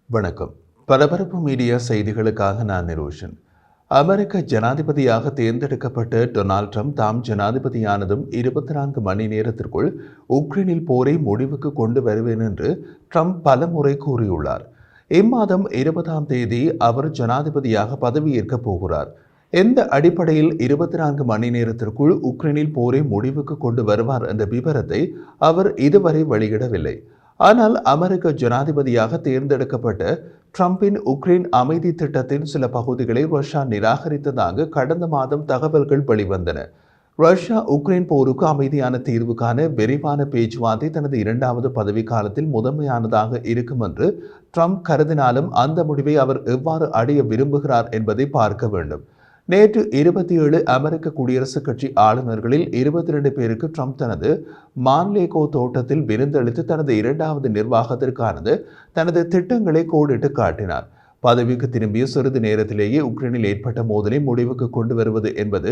வணக்கம். பரபரப்பு மீடியா செய்திகளுக்காக நான் நிரோஷன். அமெரிக்க ஜனாதிபதியாக தேர்ந்தெடுக்கப்பட்ட டொனால்ட் ட்ரம்ப் தாம் ஜனாதிபதியானதும் 24 மணி நேரத்திற்குள் உக்ரைனில் போரை முடிவுக்கு கொண்டு வருவேன் என்று ட்ரம்ப் பலமுறை கூறியுள்ளார். இம்மாதம் 20ஆம் தேதி அவர் ஜனாதிபதியாக பதவியேற்கப் போகிறார். எந்த அடிப்படையில் 24 மணி நேரத்திற்குள் உக்ரைனில் போரை முடிவுக்கு கொண்டு வருவார் என்ற விவரத்தை அவர் இதுவரை வெளியிடவில்லை. ஆனால் அமெரிக்க ஜனாதிபதியாக தேர்ந்தெடுக்கப்பட்ட ட்ரம்பின் உக்ரைன் அமைதி திட்டத்தின் சில பகுதிகளை ரஷ்யா நிராகரித்ததாக கடந்த மாதம் தகவல்கள் வெளிவந்தன. ரஷ்யா உக்ரைன் போருக்கு அமைதியான தீர்வுக்கான விரைவான பேச்சுவார்த்தை தனது 2வது பதவிக்காலத்தில் முதன்மையானதாக இருக்கும் என்று ட்ரம்ப் கருதினாலும் அந்த முடிவை அவர் எவ்வாறு அடைய விரும்புகிறார் என்பதை பார்க்க வேண்டும். நேற்று 27 அமெரிக்க குடியரசுக் கட்சி ஆளுநர்களில் 22 பேருக்கு ட்ரம்ப் தனது மான்லேகோ தோட்டத்தில் விருந்தளித்து தனது 2வது நிர்வாகத்திற்கானது தனது திட்டங்களை கோடிட்டு காட்டினார். பதவிக்கு திரும்பிய சிறிது நேரத்திலேயே உக்ரைனில் ஏற்பட்ட மோதலை முடிவுக்கு கொண்டு வருவது என்பது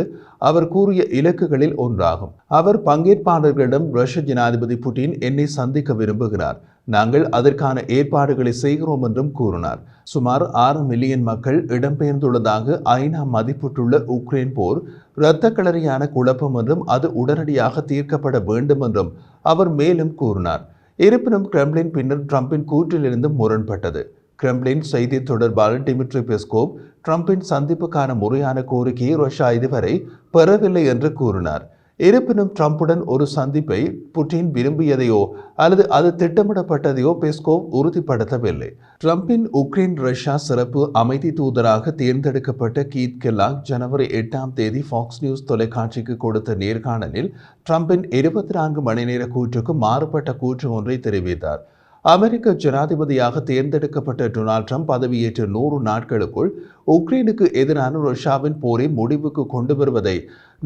அவர் கூறிய இலக்குகளில் ஒன்றாகும். அவர் பங்கேற்பாளர்களிடம் ரஷ்ய ஜனாதிபதி புட்டின் என்னை சந்திக்க விரும்புகிறார், நாங்கள் அதற்கான ஏற்பாடுகளை செய்கிறோம் என்றும் கூறினார். சுமார் 6 மில்லியன் மக்கள் இடம்பெயர்ந்துள்ளதாக ஐநா மதிப்பிட்டுள்ள உக்ரைன் போர் இரத்த களரியான குழப்பம் என்றும் அது உடனடியாக தீர்க்கப்பட வேண்டும் என்றும் அவர் மேலும் கூறினார். இருப்பினும் கிரெம்ளின் பின்னர் ட்ரம்பின் கூற்றிலிருந்து முரண்பட்டது. கிரெம்ளின் செய்தி தொடர்பாளர் டிமிட்ரி பெஸ்கோவ் ட்ரம்பின் சந்திப்புக்கான முறையான கோரிக்கையை ரஷ்யா இதுவரை பெறவில்லை என்று கூறினார். இருப்பினும் ட்ரம்புடன் ஒரு சந்திப்பை புட்டின் விரும்பியதையோ அல்லது அது திட்டமிடப்பட்டதையோ பெஸ்கோவ் உறுதிப்படுத்தவில்லை. ட்ரம்பின் உக்ரைன் ரஷ்யா சிறப்பு அமைதி தூதராக தேர்ந்தெடுக்கப்பட்ட கீத் கெல்லாக் ஜனவரி 8ஆம் தேதி ஃபாக்ஸ் நியூஸ் தொலைக்காட்சிக்கு கொடுத்த நேர்காணலில் ட்ரம்பின் 24 மணி நேர கூற்றுக்கு மாறுபட்ட கூற்று ஒன்றை தெரிவித்தார். அமெரிக்க ஜனாதிபதியாக தேர்ந்தெடுக்கப்பட்ட டொனால்ட் ட்ரம்ப் பதவியேற்ற 100 நாட்களுக்குள் உக்ரைனுக்கு எதிரான ரஷ்யாவின் போரை முடிவுக்கு கொண்டு வருவதை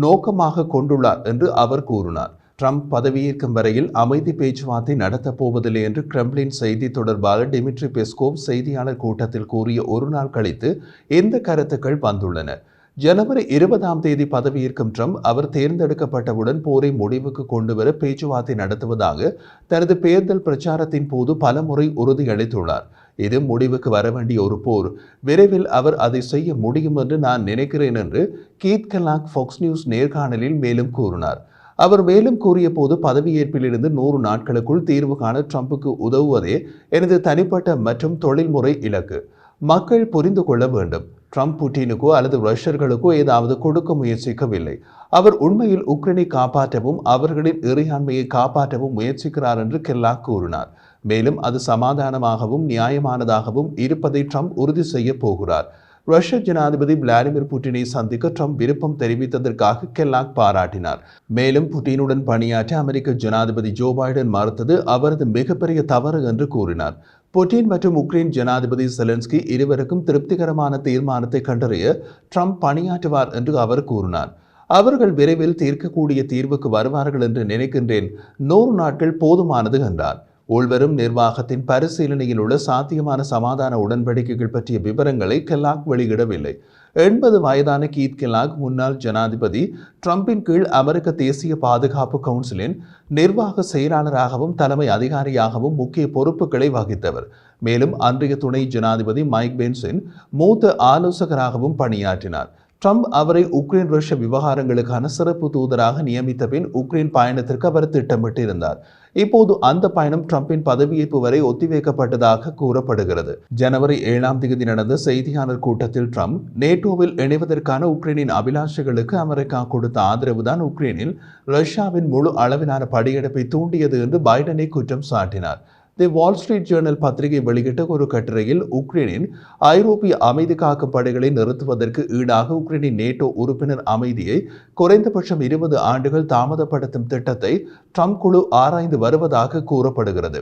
நோக்கமாக கொண்டுள்ளார் என்று அவர் கூறினார். ட்ரம்ப் பதவியேற்கும் வரையில் அமைதி பேச்சுவார்த்தை நடத்தப் போவதில்லை என்று கிரெம்ளின் செய்தி தொடர்பாளர் டிமிட்ரி பெஸ்கோவ் செய்தியாளர் கூட்டத்தில் கூறிய ஒரு நாள் கழித்து இந்த கருத்துக்கள் வந்துள்ளன. ஜனவரி 20ஆம் தேதி பதவியேற்கும் ட்ரம்ப் அவர் தேர்ந்தெடுக்கப்பட்டவுடன் போரை முடிவுக்கு கொண்டுவர பேச்சுவார்த்தை நடத்துவதாக தனது தேர்தல் பிரச்சாரத்தின் போது பலமுறை உறுதியளித்துள்ளார். இது முடிவுக்கு வர வேண்டிய ஒரு போர், விரைவில் அவர் அதை செய்ய முடியும் என்று நான் நினைக்கிறேன் என்று கீத் கெல்லாக் ஃபாக்ஸ் நியூஸ் நேர்காணலில் மேலும் கூறினார். அவர் மேலும் கூறிய போது பதவியேற்பிலிருந்து 100 நாட்களுக்குள் தீர்வு காண ட்ரம்புக்கு உதவுவதே எனது தனிப்பட்ட மற்றும் தொழில்முறை இலக்கு. மக்கள் புரிந்து கொள்ள வேண்டும், ட்ரம்ப் புட்டினுக்கோ அல்லது ரஷ்யர்களுக்கோ ஏதாவது கொடுக்க முயற்சிக்கவில்லை. அவர் உண்மையில் உக்ரைனை காப்பாற்றவும் அவர்களின் இறையாண்மையை காப்பாற்றவும் முயற்சிக்கிறார் என்று கெல்லாக் கூறினார். மேலும் அது சமாதானமாகவும் நியாயமானதாகவும் இருப்பதை ட்ரம்ப் உறுதி செய்ய போகிறார். ரஷ்ய ஜனாதிபதி விளாடிமிர் புட்டினை சந்திக்க ட்ரம்ப் விருப்பம் தெரிவித்ததற்காக கெல்லாக் பாராட்டினார். மேலும் புட்டினுடன் பணியாற்ற அமெரிக்க ஜனாதிபதி ஜோ பைடன் மறுத்தது அவரது மிகப்பெரிய தவறு என்று கூறினார். புட்டின் மற்றும் உக்ரைன் ஜனாதிபதி செலன்ஸ்கி இருவருக்கும் திருப்திகரமான தீர்மானத்தை கண்டறிய ட்ரம்ப் பணியாற்றுவார் என்று அவர் கூறினார். அவர்கள் விரைவில் தீர்க்கக்கூடிய தீர்வுக்கு வருவார்கள் என்று நினைக்கின்றேன். 100 நாட்கள் போதுமானது என்றார். உள்வரும் நிர்வாகத்தின் பரிசீலனையில் உள்ள சாத்தியமான சமாதான உடன்படிக்கைகள் பற்றிய விவரங்களை கெல்லாக் வெளியிடவில்லை. 80 வயதான கீத் கெல்லாக் முன்னாள் ஜனாதிபதி ட்ரம்பின் கீழ் அமெரிக்க தேசிய பாதுகாப்பு கவுன்சிலின் நிர்வாக செயலாளராகவும் தலைமை அதிகாரியாகவும் முக்கிய பொறுப்புகளை வகித்தவர். மேலும் அன்றைய துணை ஜனாதிபதி மைக் பென்ஸின் மூத்த ஆலோசகராகவும் பணியாற்றினார். ட்ரம்ப் அவரை உக்ரைன் ரஷ்ய விவகாரங்களுக்கான சிறப்பு தூதராக நியமித்த பின் உக்ரைன் பயணத்திற்கு அவர் திட்டமிட்டிருந்தார். இப்போது அந்த பயணம் ட்ரம்பின் பதவியேற்பு வரை ஒத்திவைக்கப்பட்டதாக கூறப்படுகிறது. ஜனவரி 7ஆம் தேதி நடந்த செய்தியாளர் கூட்டத்தில் ட்ரம்ப் நேட்டோவில் இணைவதற்கான உக்ரைனின் அபிலாஷைகளுக்கு அமெரிக்கா கொடுத்த ஆதரவுதான் உக்ரைனில் ரஷ்யாவின் முழு அளவிலான படையெடுப்பை தூண்டியது என்று பைடனை குற்றம் சாட்டினார். தி வால் ஸ்ட்ரீட் ஜேர்னல் பத்திரிகை வெளியிட்ட ஒரு கட்டுரையில் உக்ரைனின் ஐரோப்பிய அமைதி காக்கும் படைகளை நிறுத்துவதற்கு ஈடாக உக்ரைனின் நேட்டோ உறுப்பினர் அமைதியை குறைந்தபட்சம் 20 ஆண்டுகள் தாமதப்படுத்தும் திட்டத்தை ட்ரம்ப் குழு ஆராய்ந்து வருவதாக கூறப்படுகிறது.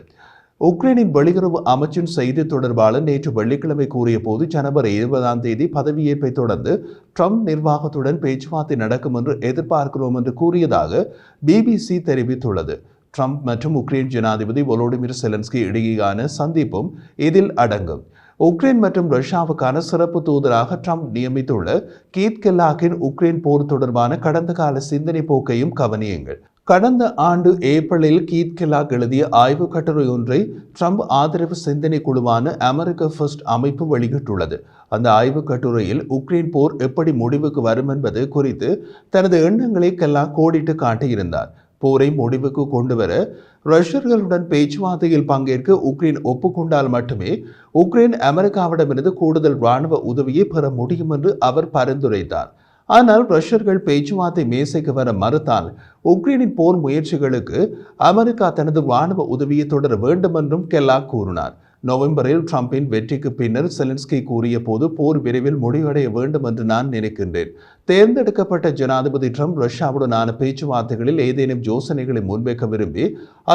உக்ரைனின் வெளியுறவு அமைச்சின் செய்தி தொடர்பாளர் நேற்று வெள்ளிக்கிழமை கூறிய போது ஜனவரி 20ஆம் தேதி பதவியேற்பை தொடர்ந்து ட்ரம்ப் நிர்வாகத்துடன் பேச்சுவார்த்தை நடக்கும் என்று எதிர்பார்க்கிறோம் என்று கூறியதாக பிபிசி தெரிவித்துள்ளது. ட்ரம்ப் மற்றும் உக்ரைன் ஜனாதிபதி வோலோடிமிர் செலன்ஸ்கி இடையேயான சந்திப்பும் இதில் அடங்கும். உக்ரைன் மற்றும் ரஷ்யாவுக்கான சிறப்பு தூதராக ட்ரம்ப் நியமித்துள்ள கீத் கெல்லாக்கின் உக்ரைன் போர் தொடர்பான கடந்த கால சிந்தனை போக்கையும் கவனியுங்கள். கடந்த ஆண்டு ஏப்ரலில் கீத் கெல்லாக் எழுதிய ஆய்வுக் கட்டுரை ஒன்றை ட்ரம்ப் ஆதரவு சிந்தனை குழுவான அமெரிக்க ஃபர்ஸ்ட் அமைப்பு வெளியிட்டுள்ளது. அந்த ஆய்வுக் கட்டுரையில் உக்ரைன் போர் எப்படி முடிவுக்கு வரும் என்பது குறித்து தனது எண்ணங்களை கெல்லாக் கோடிட்டு காட்டியிருந்தார். போரை முடிவுக்கு கொண்டுவர ரஷ்யர்களுடன் பேச்சுவார்த்தையில் பங்கேற்க உக்ரைன் ஒப்புக்கொண்டால் மட்டுமே உக்ரைன் அமெரிக்காவிடமிருந்து கூடுதல் ராணுவ உதவியை பெற முடியும் என்று அவர் பரிந்துரைத்தார். ஆனால் ரஷ்யர்கள் பேச்சுவார்த்தை மேசைக்கு வர மறுத்தால் உக்ரைனின் போர் முயற்சிகளுக்கு அமெரிக்கா தனது ராணுவ உதவியை தொடர வேண்டும் என்றும் கெல்லாக் கூறினார். நவம்பரில் ட்ரம்பின் வெற்றிக்கு பின்னர் செலன்ஸ்கி கூறிய போது போர் விரைவில் முடிவடைய வேண்டும் என்று நான் நினைக்கின்றேன். தேர்ந்தெடுக்கப்பட்ட ஜனாதிபதி ட்ரம்ப் ரஷ்யாவுடனான பேச்சுவார்த்தைகளில் ஏதேனும் யோசனைகளை முன்வைக்க விரும்பி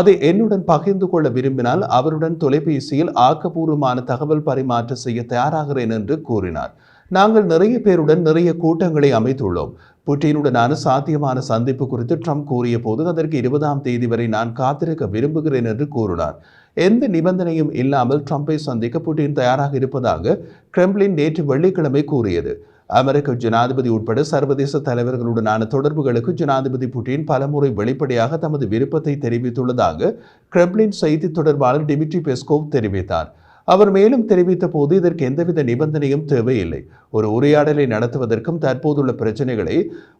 அதை என்னுடன் பகிர்ந்து கொள்ள விரும்பினால் அவருடன் தொலைபேசியில் ஆக்கப்பூர்வமான தகவல் பரிமாற்றம் செய்ய தயாராகிறேன் என்று கூறினார். நாங்கள் நிறைய பேருடன் நிறைய கூட்டங்களை அமைத்துள்ளோம். புட்டினுடனான சாத்தியமான சந்திப்பு குறித்து ட்ரம்ப் கூறிய போது அதற்கு 20ஆம் தேதி வரை நான் காத்திருக்க விரும்புகிறேன் என்று கூறினார். எந்த நிபந்தனையும் இல்லாமல் ட்ரம்பை சந்திக்க புட்டின் தயாராக இருப்பதாக கிரெம்ளின் நேற்று வெள்ளிக்கிழமை கூறியது. அமெரிக்க ஜனாதிபதி உட்பட சர்வதேச தலைவர்களுடனான தொடர்புகளுக்கு ஜனாதிபதி புட்டின் பலமுறை வெளிப்படையாக தமது விருப்பத்தை தெரிவித்துள்ளதாக கிரெம்ளின் செய்தி தொடர்பாளர் டிமிட்ரி பெஸ்கோவ் தெரிவித்தார். அவர் மேலும் தெரிவித்த போது இதற்கு எந்தவித நிபந்தனையும் தேவையில்லை. ஒரு உரையாடலை நடத்துவதற்கும் தற்போதுள்ள பிரச்சனைகளை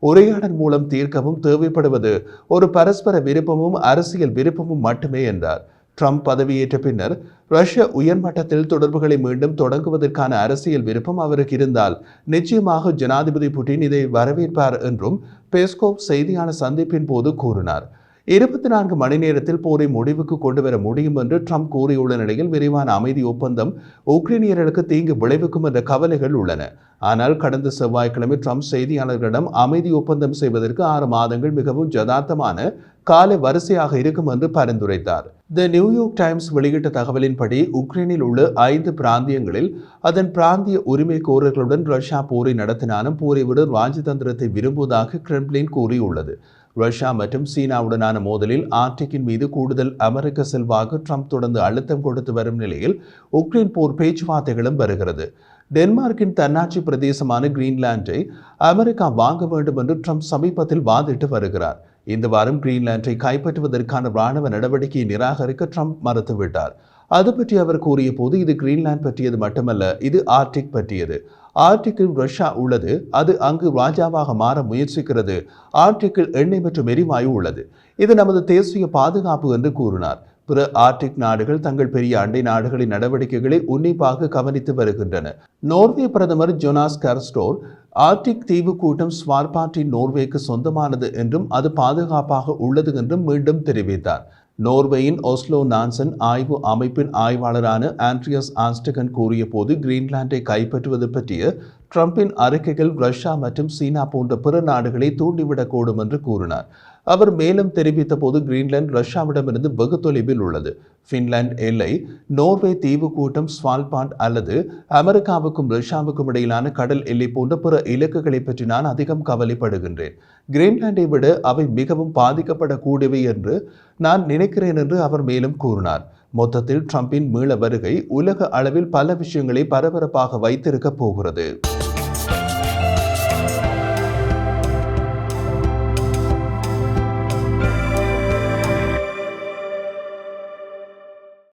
உரையாடல் மூலம் தீர்க்கவும் தேவைப்படுவது ஒரு பரஸ்பர விருப்பமும் அரசியல் விருப்பமும் மட்டுமே என்றார். ட்ரம்ப் பதவியேற்ற பின்னர் ரஷ்ய உயர்மட்டத்தில் தொடர்புகளை மீண்டும் தொடங்குவதற்கான அரசியல் விருப்பம் அவருக்கு இருந்தால் நிச்சயமாக ஜனாதிபதி புட்டின் இதை வரவேற்பார் என்றும் பெஸ்கோவ் செய்தியான சந்திப்பின் போது கூறினார். 24 மணி நேரத்தில் போரை முடிவுக்கு கொண்டு வர முடியும் என்று ட்ரம்ப் கூறியுள்ள நிலையில் விரைவான அமைதி ஒப்பந்தம் உக்ரைனியர்களுக்கு தீங்கு விளைவிக்கும் என்ற கவலைகள் உள்ளன. ஆனால் கடந்த செவ்வாய்க்கிழமை ட்ரம்ப் செய்தியாளர்களிடம் அமைதி ஒப்பந்தம் செய்வதற்கு 6 மாதங்கள் மிகவும் யதார்த்தமான கால வரிசையாக இருக்கும் என்று பரிந்துரைத்தார். தி நியூயார்க் டைம்ஸ் வெளியிட்ட தகவலின்படி உக்ரைனில் உள்ள 5 பிராந்தியங்களில் அதன் பிராந்திய உரிமை கோரர்களுடன் ரஷ்யா போரை நடத்தினாலும் போரை விட ராஜதந்திரத்தை விரும்புவதாக கிரெம்ளின் கூறியுள்ளது. ரஷ்யா மற்றும் சீனாவுடனான மோதலில் ஆர்டிக்கின் மீது கூடுதல் அமெரிக்க செல்வாக்கு ட்ரம்ப் தொடர்ந்து அழுத்தம் கொடுத்து வரும் நிலையில் உக்ரைன் போர் பேச்சுவார்த்தைகளும் வருகிறது. டென்மார்க்கின் தன்னாட்சி பிரதேசமான கிரீன்லாண்டை அமெரிக்கா வாங்க வேண்டும் என்று ட்ரம்ப் சமீபத்தில் வாதிட்டு வருகிறார். இந்த வாரம் கிரீன்லாண்டை கைப்பற்றுவதற்கான ராணுவ நடவடிக்கையை நிராகரிக்க ட்ரம்ப் மறுத்துவிட்டார். அது பற்றி அவர் கூறிய போது இது கிரீன்லாந்து பற்றியது மட்டுமல்ல, இது ஆர்டிக் பற்றியது. ஆர்டிக்கில் ரஷ்யா உள்ளது, அது அங்கு ராஜாவாக மாற முயற்சிக்கிறது. ஆர்டிக்கில் எண்ணெய் மற்றும் எரிவாயு உள்ளது. இது நமது தேசிய பாதுகாப்பு என்று கூறினார். பிற ஆர்டிக் நாடுகள் தங்கள் பெரிய அண்டை நாடுகளின் நடவடிக்கைகளை உன்னிப்பாக கவனித்து வருகின்றன. நோர்வே பிரதமர் ஜோனாஸ் கர்ஸ்டோர் ஆர்டிக் தீவு கூட்டம் ஸ்வால்பார்டின் நோர்வேக்கு சொந்தமானது என்றும் அது பாதுகாப்பாக உள்ளது என்றும் மீண்டும் தெரிவித்தார். நோர்வேயின் ஒஸ்லோ நான்சன் ஆய்வு அமைப்பின் ஆய்வாளரான ஆண்ட்ரியாஸ் ஆன்ஸ்டகன் கூறிய போது கிரீன்லாண்டை கைப்பற்றுவது பற்றிய ட்ரம்பின் அறிக்கைகள் ரஷ்யா மற்றும் சீனா போன்ற பிற நாடுகளை தூண்டிவிடக்கூடும் என்று கூறினார். அவர் மேலும் தெரிவித்த போது கிரீன்லாந்து ரஷ்யாவிடமிருந்து வெகு தொலைவில் உள்ளது. பின்லாந்து எல்லை, நோர்வே தீவு கூட்டம், ஸ்வால்பாண்ட் அல்லது அமெரிக்காவுக்கும் ரஷ்யாவுக்கும் இடையிலான கடல் எல்லை போன்ற பிற இலக்குகளை பற்றி நான் அதிகம் கவலைப்படுகின்றேன். கிரீன்லாண்டை விட அவை மிகவும் பாதிக்கப்படக்கூடியவை என்று நான் நினைக்கிறேன் என்று அவர் மேலும் கூறினார். மொத்தத்தில் ட்ரம்பின் மீள வருகை உலக அளவில் பல விஷயங்களை பரபரப்பாக வைத்திருக்க போகிறது.